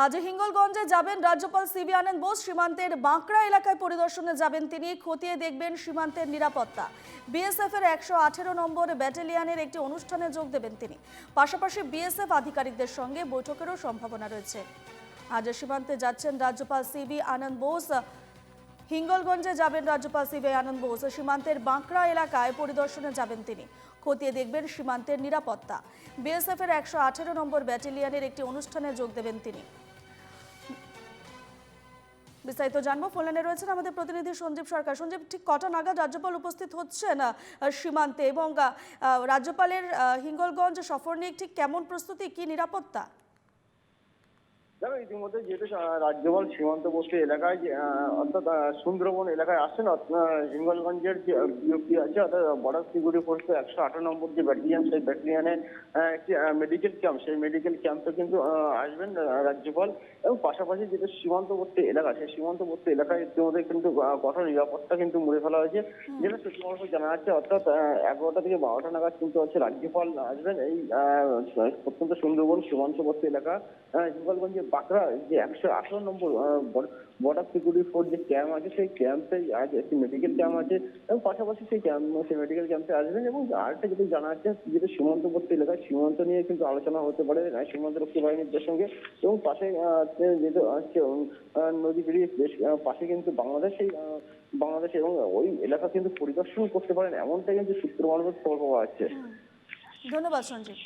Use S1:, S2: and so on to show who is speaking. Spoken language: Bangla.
S1: আজ হিঙ্গলগঞ্জে যাবেন রাজ্যপাল সিবি আনন্দ বোস। সীমান্তের বাঁকড়া এলাকায় পরিদর্শনে যাবেন তিনি। খতিয়ে দেখবেন সীমান্তের নিরাপত্তা। বিএসএফ এর 118 নম্বর ব্যাটালিয়নের একটি অনুষ্ঠানে যোগ দেবেন তিনি। পাশাপাশি বিএসএফ আধিকারিকদের সঙ্গে বৈঠকেরও সম্ভাবনা রয়েছে। আজ সীমান্তে যাচ্ছেন রাজ্যপাল সিবি আনন্দ বোস। হিঙ্গলগঞ্জে যাবেন রাজ্যপাল সিবি আনন্দ বোস। সীমান্তের বাঁকড়া এলাকায় পরিদর্শনে যাবেন তিনি। খতিয়ে দেখবেন সীমান্তের নিরাপত্তা। বিএসএফ এর 118 নম্বর ব্যাটালিয়নের একটি অনুষ্ঠানে যোগ দেবেন তিনি। বিস্তারিত জানবো, ফোনলাইনে রয়েছেন আমাদের প্রতিনিধি সঞ্জীব সরকার। সঞ্জীব, ঠিক কটা নাগাদ রাজ্যপাল উপস্থিত হচ্ছেন সীমান্তে, এবং রাজ্যপালের হিঙ্গলগঞ্জ সফর নিয়ে ঠিক কেমন প্রস্তুতি, কি নিরাপত্তা?
S2: দেখো, ইতিমধ্যে যেহেতু রাজ্যপাল সীমান্তবর্তী এলাকায় অর্থাৎ সুন্দরবন এলাকায় আসছেন, হিঙ্গলগঞ্জের যে বিওপি আছে অর্থাৎ বর্ডার সিকিউরিটি ফোর্স 118 নম্বর যে ব্যাটালিয়ন, সেই ব্যাটালিয়নে একটি মেডিকেল ক্যাম্প, সেই মেডিকেল ক্যাম্পে কিন্তু আসবেন রাজ্যপাল। এবং পাশাপাশি যেটা সীমান্তবর্তী এলাকা, সেই সীমান্তবর্তী এলাকায় ইতিমধ্যে কিন্তু কঠোর নিরাপত্তা কিন্তু মুড়ে ফেলা হয়েছে। যেটা সূত্র জানা যাচ্ছে, অর্থাৎ 11টা থেকে 12টা নাগাদ কিন্তু রাজ্যপাল আসবেন এই অত্যন্ত সুন্দরবন সীমান্তবর্তী এলাকা হিঙ্গলগঞ্জের বাঁকড়া যে 118 নম্বর বর্ডার সিকিউরিটি ফোর্স যে ক্যাম্প আছে, সেই ক্যাম্পে আজ একটি মেডিকেল ক্যাম্প আছে। এবং পাশাপাশি সেই মেডিকেল ক্যাম্পে আসবেন। এবং আরেকটা যেটা জানা যাচ্ছে, যেটা সীমান্তবর্তী এলাকায় সীমান্ত নিয়ে কিন্তু আলোচনা হতে পারে সীমান্ত রক্ষী বাহিনীর সঙ্গে। এবং পাশে যেটা হচ্ছে নদী পেরিয়ে পাশে কিন্তু বাংলাদেশ এবং ওই এলাকা কিন্তু পরিদর্শন করতে পারেন, এমনটাই কিন্তু সূত্র মারফত খবর পাওয়া যাচ্ছে।
S1: ধন্যবাদ সঞ্জীব।